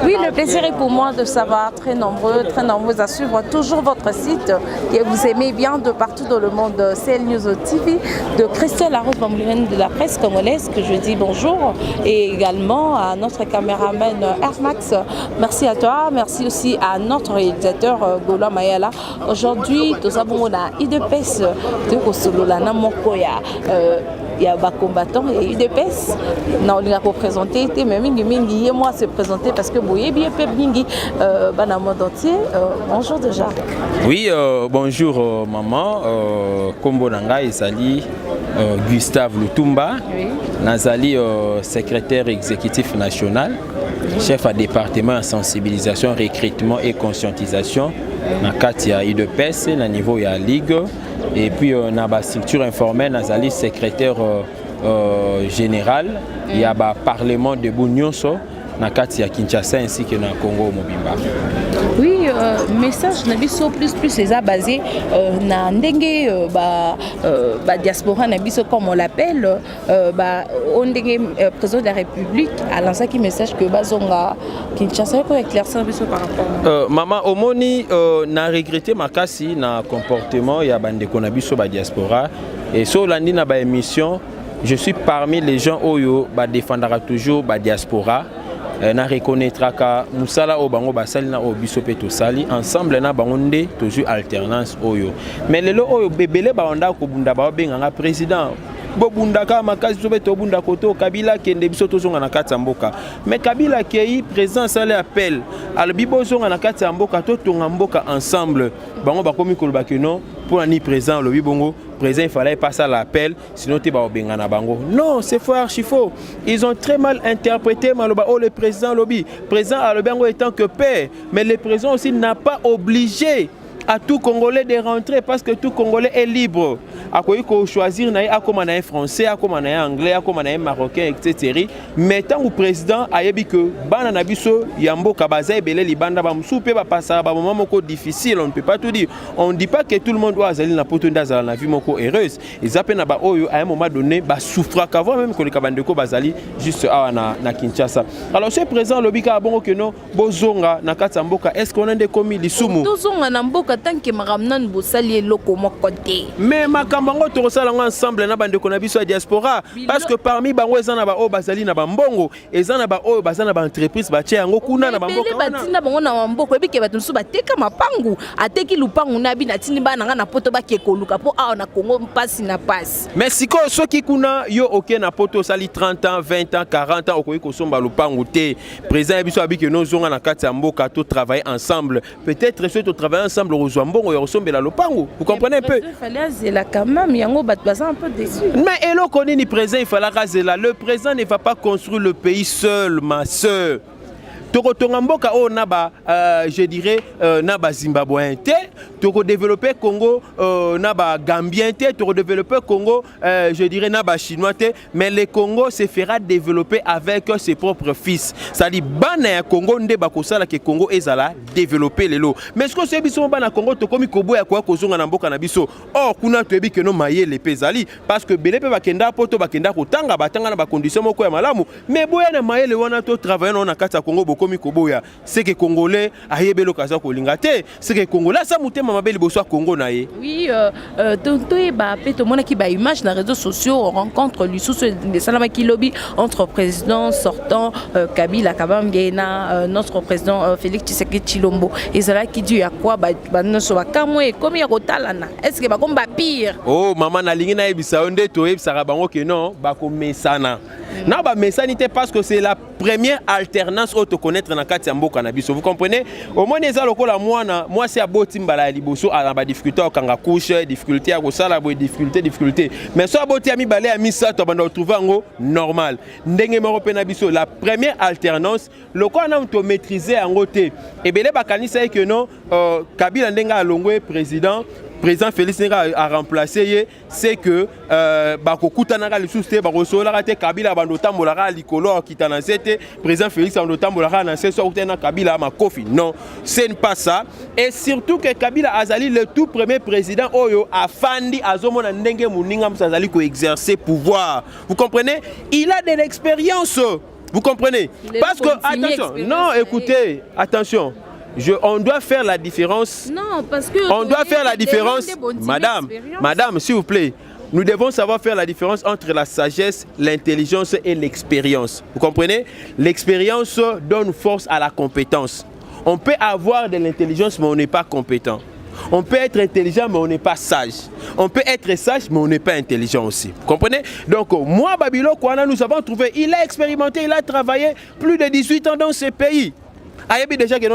Oui, le plaisir est pour moi de savoir très nombreux à suivre toujours votre site que vous aimez bien de partout dans le monde. CL News TV de Christelle Larousse Bamboulène de la presse congolaise que je dis bonjour, et également à notre caméraman Airmax. Merci à toi, merci aussi à notre réalisateur Gola Mayala. Aujourd'hui, nous avons la IDPS de Kosolola Namokoya. Il y a des combattants et UDPS. Non, on a représenté, mais Mingi, moi se présenter parce que vous bien Mingi dans le monde entier. Bonjour déjà. Oui, bonjour maman. Kombo Nanga Ezali Gustave Lutumba. Oui. Nazali secrétaire exécutif national, chef à département en sensibilisation, recrutement et conscientisation. Na Katia IDPS, na niveau ya Ligue. Et puis on a une structure informelle, Nazali secrétaire général, il y a un parlement de Bunyonso, na Katia Kinshasa ainsi que na Congo Mobimba. Oui, message nabiso plus les a basé na ndenge diaspora nabiso comme on l'appelle on ndenge président de la République a lancé un message que bazonga Kinshasa ko éclaircir nabiso par rapport maman omoni na regretté makasi na comportement ya bande ko nabiso ba diaspora et so landi na ba émission je suis parmi les gens oyo ba défendra toujours ba diaspora. Na reconnaîtra ka musala o bango basali na o biso pe to sali ensemble na bango nde toujours alternance oyo mais lelo oyo bebele ba onda ko bunda ba benga président bo bunda ka makasi so beto bunda koto Kabila kende biso to zonga na kati mboka mais Kabila kei président sali appel alobi bo zonga na kati mboka to tonga mboka ensemble bango bakomi koloba que non pour ni présent lobi bongo président il fallait passer à l'appel sinon tu vas benga na bango non c'est faux archi faux ils ont très mal interprété maloba oh le président lobby président a le bango étant que père mais le président aussi n'a pas obligé à tout Congolais de rentrer parce que tout Congolais est libre. À quoi il faut choisir à comme un français, à comme un anglais, à comme un marocain, etc. Mais tant que le président a dit que banana biso yambo kabaza belé libanda ba msoupe ba passer ba moment moko difficile, on ne peut pas tout dire. On ne dit pas que tout le monde doit aller na poto ndaza na vie moko heureuse. Ils appellent na ba oyo à un moment donné ba souffra qu'avant même que le kabandeko bazali juste à na Kinshasa. Alors ce président lobika bongo que non bozonga na katamboka est-ce qu'on a des commis lisumu? Bozonga na mboka tant que maramnan bosali loko mokote. Mais makambango to sala ensemble na bande ko na biso diaspora parce que parmi bango ezana ba o bazali na bambongo ezana ba o bazana ba entreprise ba tia yango kuna na bamboka wana. Batina bango na bamboko ebike bato nsu bateka mapangu ateki lupangu na bi na tini bana nga na poto ba kekoluka po a na Congo mpasi na passe. Mais siko soki kuna yo OK na poto sali 30 ans 20 ans 40 ans okoyi ko somba lupangu te président biso abiki no zonga na kati ya mboka to travailler ensemble peut-être ceux to travailler ensemble vous comprenez un peu? Il fallait là quand même, il y a un peu déçu. Mais Elo connaît ni président, il fallait raser là. Le président ne va pas construire le pays seul, ma soeur. Tokotongamboka o naba je dirais naba zimbabwéen te toko développer Congo naba gambien te toko développer Congo je dirais naba chinois te mais le Congo se fera développer avec ses propres fils ça dit bana Congo nde bakosala ke Congo ezala développer lelo mais ce que c'est biso bana Congo to komi koboya kwa kozonga na mboka na biso or kuna to ebi ke no mayele pezali parce que belepe bakenda poto bakenda kotanga batanga na ba condition moko ya malamu mais boya na mayele wana to travailler na kata Congo c'est que Congolais a yébé l'occasion de l'ingate, c'est que Congolais ça mouté ma belle bosso Congo naé. Oui, tout est bah tout le monde qui bah image dans les réseaux sociaux on rencontre lui sous des salama qui lobby entre président sortant Kabila Kabangena notre président Félix Tshisekedi Tshilombo et ça qui dit à quoi bah ne soit kamwe comme ya kotalana est-ce que bah comme bah pire. Oh maman na lingi na ebisa onde to ebisa bango que non ba ko mesana. Na ba mesanité parce que c'est la première alternance auto connaître na kati ya mboka na biso vous comprenez au moins eza lokola moi c'est aboti mbala liboso a ba difficulté okanga couche difficulté ya kosala bo difficulté mais so aboti ya mibale ya misato banda retrouver ngo normal ndenge moko pe na biso la première alternance lokola na to maîtriser yango te ebele bakanisa que non Kabila ndenga alongwe président Félix a remplacé, c'est que Bakokoutanaka le sous-té, Barosola, Kabila, Bandotambolara, Likolo, Kitanazete, président Félix Bandotambolara, Nansé, Sortena, Kabila, Makofi. Non, ce n'est pas ça. Et surtout que Kabila Azali, le tout premier président, Oyo, a Fandi, Azomona Ndenge Mouningam Sazali, qui exercer pouvoir. Vous comprenez? Il a de l'expérience. Vous comprenez? Parce que, attention, non, écoutez, attention. On doit faire la différence. Non, parce que... On doit faire la différence. Madame, s'il vous plaît. Nous devons savoir faire la différence entre la sagesse, l'intelligence et l'expérience. Vous comprenez? L'expérience donne force à la compétence. On peut avoir de l'intelligence, mais on n'est pas compétent. On peut être intelligent, mais on n'est pas sage. On peut être sage, mais on n'est pas intelligent aussi. Vous comprenez? Donc, moi, Babilo Kouana, nous avons trouvé, il a expérimenté, il a travaillé plus de 18 ans dans ce pays. Déjà que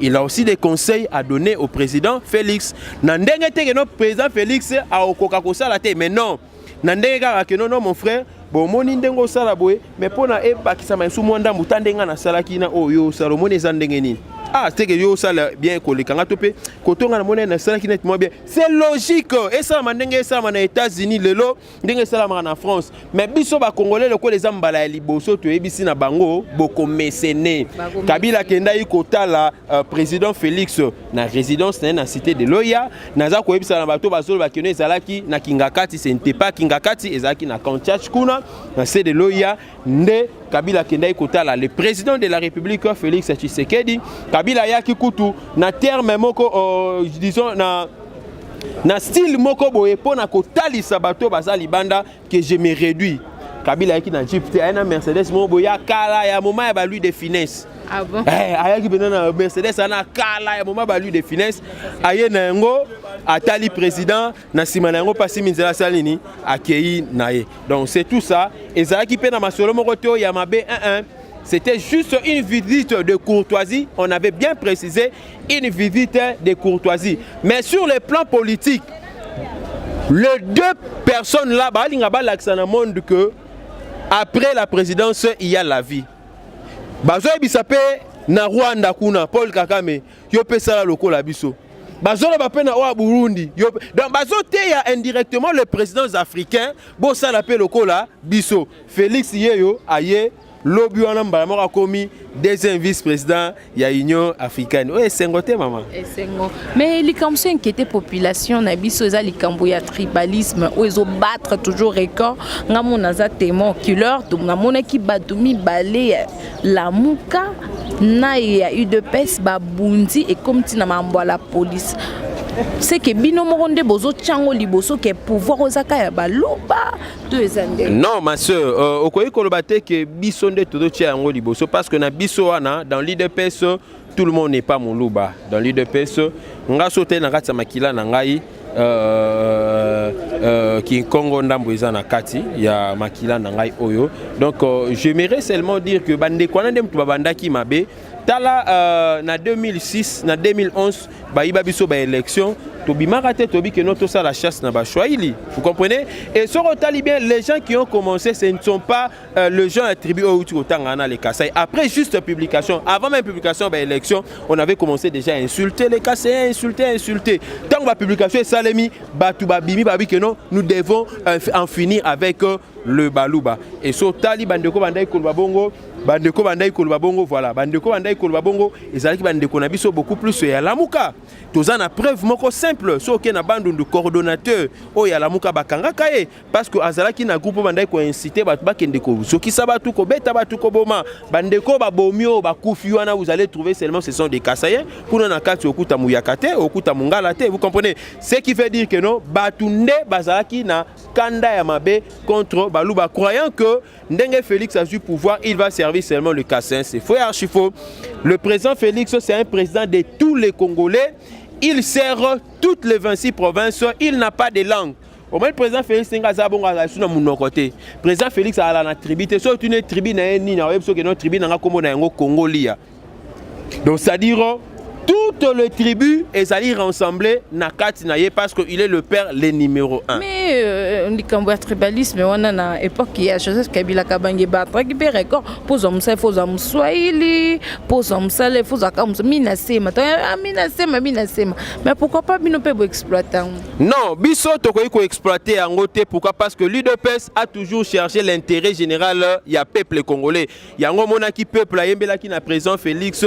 il a aussi des conseils à donner au président Félix. Le président Félix a au Coca-Cola mais non. Non, mon frère. Bon, mon indengo salaboy, mais pour na ebakisa maïsou mwanda mutandenga na salaki na oyo salomone zandengeni. Ah, c'est que yo sala bien collé quand topé kotonga na monnaie na salaki net moi bien. C'est logique. Et ça mandenge ça na États-Unis lelo, ndenge ça en France. Mais biso ba congolais le ko les ambala liboso to ebisi na bango boko mécéné. Kabila kenda yi kotala président Félix na résidence na cité de Loya, naza ko ebisa na bato bazolo ba keno salaki na Kingakati, c'est pas Kingakati ezaki na Kanchach kuna na cité de Loya nde Kabila Kendai Kotala, le président de la République Félix Tshisekedi, Kabila Yaki Kutu, na terme moko, disons, na style moko boye pour na kotali sabato basali banda que je me réduis. Kabila Yaki na Jeep, na Mercedes mo boya kala ya moment ya lui de finesse. Ah bon? Ayaki benana Mercedes ana kala ya moment ba lui de finesse. Aye na ngo atali président na sima na ngo pasi minzela salini akei nae. Donc c'est tout ça. Ezaki pe na masolo moko to ya mabe 1-1. C'était juste une visite de courtoisie. On avait bien précisé une visite de courtoisie. Mais sur le plan politique, les deux personnes là, monde que après la présidence, il y a la vie. Bazo Ebisape na Rwanda kuna Paul Kagame yo pesa loko la biso. Bazo ba pe na wa Burundi. Donc bazo te ya indirectement le président africain bo ça la pe loko la biso. Félix Yeyo aye lobi wana mbala komi deuxième vice-président ya Union africaine. Ouais, sengote maman. Sengo. Mais les comme ça inquiété population na biso za likambo ya tribalisme ou ils battre toujours record ngamona za témoin killer donc ngamona ki batumi balé la muka na ya eu de pes babundi et comme tina mambo la police. C'est que bino moronde bozo tchango liboso ke pouvoir ozaka ya baloba deux années. Non ma sœur, okoyi kolobate ke bisonde todo tchango liboso parce que na biso wana dans l'IDPS tout le monde n'est pas mon louba. Dans l'IDPS nga sauté na kati makila na ngai qui Congo ndambo eza na kati ya makila na ngai oyo. Donc j'aimerais seulement dire que bande kwana ndem to babandaki mabe tala na 2006 na 2011 baïba biso ba élection to bimarate to bi que notre ça la chasse na ba Swahili. Vous comprenez? Et sur le bien les gens qui ont commencé ce ne sont pas les gens attribués au Tangana les Kassai. Après juste publication, avant même publication ba élection, on avait commencé déjà à insulter les Kassai, insulter. Tant la publication Salemi batu ba bimi ba bi que non, nous devons en finir avec le baluba. Et sur tali bandeko bandai kolbabongo bandeko bandai kolbabongo voilà bandeko bandai kolbabongo ezalaki bandeko na biso beaucoup plus ya lamuka toza na preuve moko simple so ke na bandu de coordonnateur o ya lamuka bakanga kaye parce que azalaki na groupe bandai ko inciter batu bakende ko soki sabatu ko beta batu ko boma bandeko ba bomio ba kufi wana vous allez trouver seulement ce sont des Kasaïens pour na kati okuta muyakate okuta mungalate vous comprenez ce qui veut dire que non batunde bazalaki na kanda ya mabe contre baluba croyant que ndenge Félix a du pouvoir il va servir seulement le Kassin. C'est faux et archi faux. Le président Félix c'est un président de tous les Congolais. Il sert toutes les 26 provinces. Il n'a pas de langue. Au moins le président Félix n'a pas de côté. Le président Félix a la tribu. C'est une tribu Congolia. Donc c'est-à-dire toutes les tribus et aller rassembler Nakati Naye parce qu'il est le père le numéro 1. Mais on dit qu'en voit tribalisme, on a une époque qui a Joseph Kabila Kabange battre qui peut record pour homme ça faut homme Swahili pour homme ça les faut comme minasema mais pourquoi pas bino peut exploiter? Non, biso to ko exploiter en côté pourquoi parce que l'UDPS a toujours cherché l'intérêt général il y a peuple congolais. Il y a un mona qui peuple yembela qui na présent Félix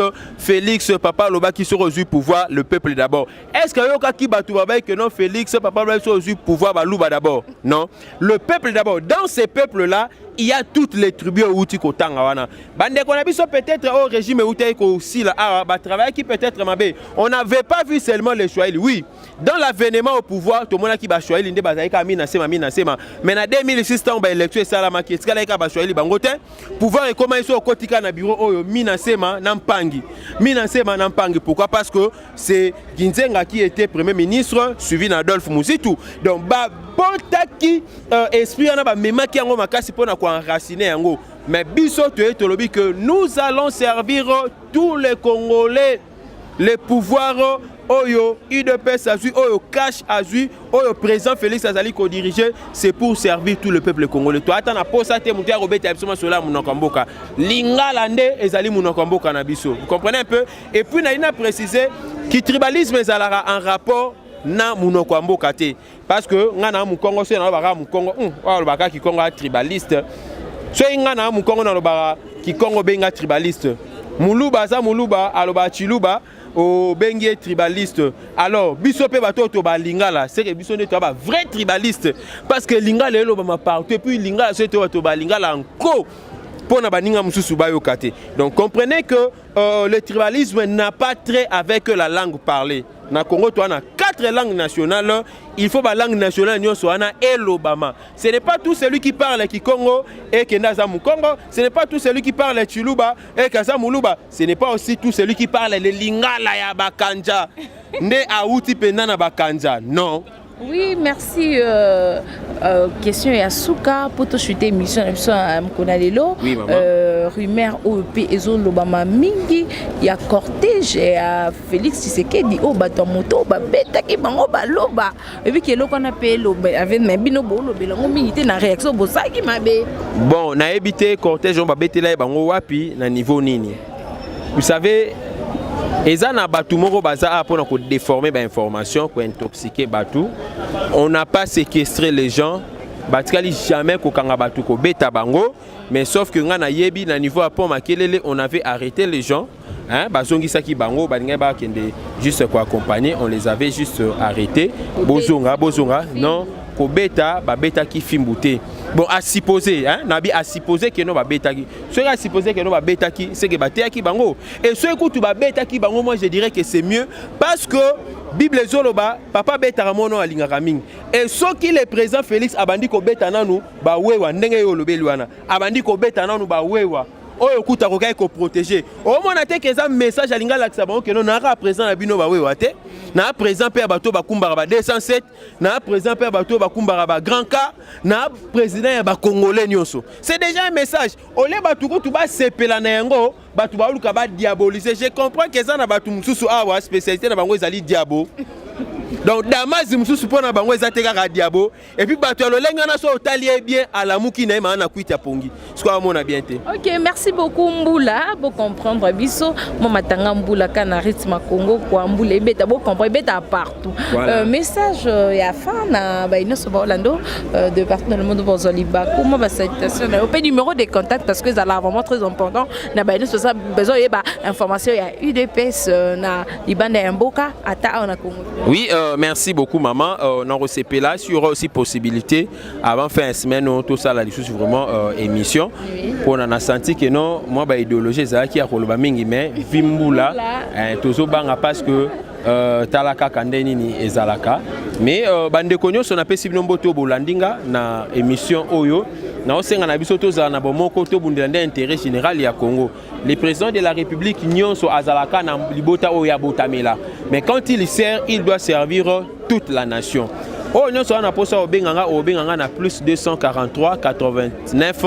papa loba qui sur au pouvoir le peuple d'abord. Est-ce que qui que non Félix papa sur au pouvoir baluba d'abord? Non, le peuple d'abord. Dans ces peuples là, il y a toutes les tribus où tu wana. Bande qu'on a biso peut-être au régime où tu aussi là travail qui peut-être mabé. On n'avait pas vu seulement les Swahili. Oui, dans l'avènement au pouvoir, tout le monde qui ba Swahili ndé bazaika mina sema. Mais en 2006 on ba élection ça la maquette kala ka ba Swahili bangote. Pouvoir et comment ils sont au kotika na bureau oyo mina sema nampangi. Mina sema nampangi. Pourquoi? Parce que c'est Ginzenga qui était premier ministre suivi d'Adolphe Muzitu. Donc Botaki esprit en a même qui en makasi pour na enraciner yango. Mais biso to lobi que nous allons servir tous les Congolais, les pouvoirs Oyo UDPS Azui Oyo Cash Azui Oyo président Félix Azali ko diriger, c'est pour servir tout le peuple congolais. Toi attends na posa te mutia robeta absolument cela munokamboka. Lingala nde ezali munokamboka na biso. Vous comprenez un peu? Et puis na ina préciser que tribalisme ezalaka en rapport na munoko mboka te parce que ngana mu Congo c'est na baka mu Congo wa baka ki Congo tribaliste so ngana mu Congo na baka ki Congo benga tribaliste muluba za muluba aloba chiluba o bengi tribaliste. Alors biso pe bato to ba lingala c'est que biso ne to ba vrai tribaliste parce que lingala elo ba partout et puis lingala c'est to ba lingala encore pour na baninga mususu ba yokate. Donc comprenez que le tribalisme n'a pas trait avec la langue parlée. Na Congo, tu as 4 langues nationales. Il faut la langue nationale et l'Obama. Ce n'est pas tout celui qui parle qui Congo et qui Nazamu Congo. Ce n'est pas tout celui qui parle Chiluba et Kazamuluba. Ce n'est pas aussi tout celui qui parle le Lingala ya Bakanja. Ne Aouti Penana Bakanja. Non. Oui, merci. Question Yasuka pour te chuter mission Mkonalelo. Oui, maman. Rumeur OEP Ezo Lobama Mingi. Il y a cortège à Félix Tshisekedi au batamoto ba beta ki bango ba loba. Et puis que l'on appelle loba avec mes binobo loba la ngomité na réaction bosaki mabe. Bon, na évité cortège on ba betela bango wapi na niveau nini. Vous savez Ezana batu moko baza pour nous déformer l'information, pour intoxiquer batu. On n'a pas séquestré les gens. Batkali jamais kokanga batu ko beta bango, mais sauf que ngana yebi na niveau apport makelele on avait arrêté les gens. Hein, bazongi saki bango balinga ba kende juste quoi accompagner, on les avait juste arrêtés. Bozonga non ko beta ba beta ki fimbouté. Bon, à supposer, hein, nabi à supposer que non ba beta ki. Ce à supposer que non ba beta ki, c'est que ba te ki bango. Et ce écoute ba beta ki bango, moi je dirais que c'est mieux parce que Bible zoloba papa beta ramono alinga kaming. Et ce qui le président Félix abandi ko beta nanu ba wewa ndenge yo lobeli wana. Abandi ko beta nanu ba wewa. Oyo kuta ko kay ko protéger. Au moins na te que ça message alinga la ksa bango que non na présent na bino ba wewa te. Na présent père bato ba kumbara ba 207, na présent père bato ba kumbara ba grand cas, na président ya ba congolais nyonso. C'est déjà un message. Olé bato ko tu ba sepela na yango, bato ba luka ba diaboliser. Je comprends que ça na bato mususu awa spécialité na bango ezali diabo. Donc Damas mususu pona bango ezateka ka diabo et puis bato lo lenga na so otalier bien à la muki na ma na kuita pongi. Ce qu'on a bien été. OK, merci beaucoup Mboula pour comprendre biso mo matanga Mboula kana rythme Congo kwa Mboula beta bo comprendre beta partout. Voilà. Message ya fin na ba ino so Orlando de partout dans le monde bozoliba. Comment ba salutation na au numéro de contact parce que ça là vraiment très important na ba ino so ça besoin y ba information ya UDPS na libanda ya Mboka ata na Congo. Oui, merci beaucoup maman. On a reçu là, il y aura aussi possibilité avant fin de semaine tout ça là dessus vraiment émission. Oui. Pour on a senti que non moi ba idéologie ça qui a koloba mingi mais vimbula tozo banga parce que talaka kandeni ni ezalaka mais bande konyo so na pesi binombo to bolandinga na émission oyo na osenga na biso toza na bomoko to bundela intérêt général ya Congo. Le président de la République nyonso azalaka na libota oyo ya botamela mais quand il sert il doit servir toute la nation. Oh nyonso na posa obenganga na plus 243 89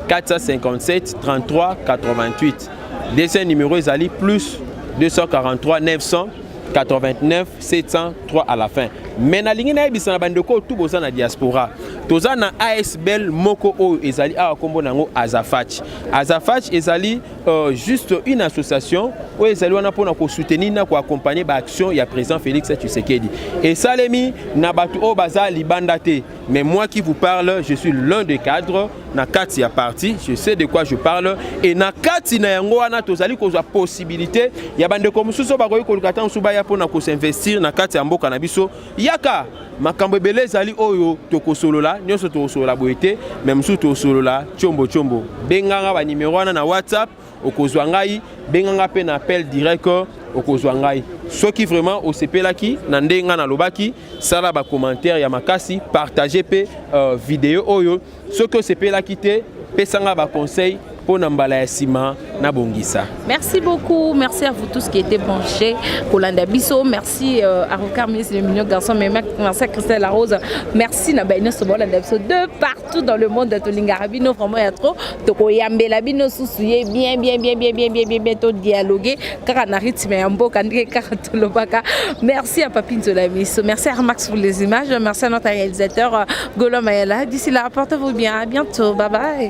457 33 88. Deuxième numéro ezali plus 243 989 703 à la fin. Mais na lingi na ebisa na bandeko tout boza na diaspora. toza na ASBL moko oyo ezali awa kombo nango Azafach. Azafach ezali juste une association oyo ezali wana pona ko soutenir na ko accompagner ba action ya président Félix Tshisekedi. Et salemi na batu o baza libanda te. Mais moi qui vous parle, je suis l'un des cadres na kati ya parti, je sais de quoi je parle et na kati na yango wana tozali kozwa possibilité ya bande ko mususu ba koyi kolukata nsuba ya pona ko s'investir na kati ya mboka na biso. Yaka makambo ebele ezali oyo tokosolola nyonso tokosolola boyete même sous tosolola chombo chombo benganga ba numéro wana na WhatsApp okozwa ngai benganga pe na appel direct okozwa ngai soki vraiment osepelaki na ndenga na lobaki sala ba commentaire ya makasi partager pe vidéo oyo soki osepelaki te pesanga ba conseil pour Nambala Yassima na Bongisa. Merci beaucoup, merci à vous tous qui étaient branchés. Kolanda Bisso, merci à Rokar, ministre des Millions Garçons, merci à Christelle Larose, merci à Baïna Sobola Bisso de partout dans le monde de Tolingarabino. Vraiment, il y a trop. Toko Yambela Bino Sousouye, bien, dialoguer. Car on a rythme un beau candé, car Tolobaka. Merci à Papine Zolabisso, merci à Max pour les images, merci à notre réalisateur Golo Mayala. D'ici là, portez-vous bien, à bientôt, bye bye.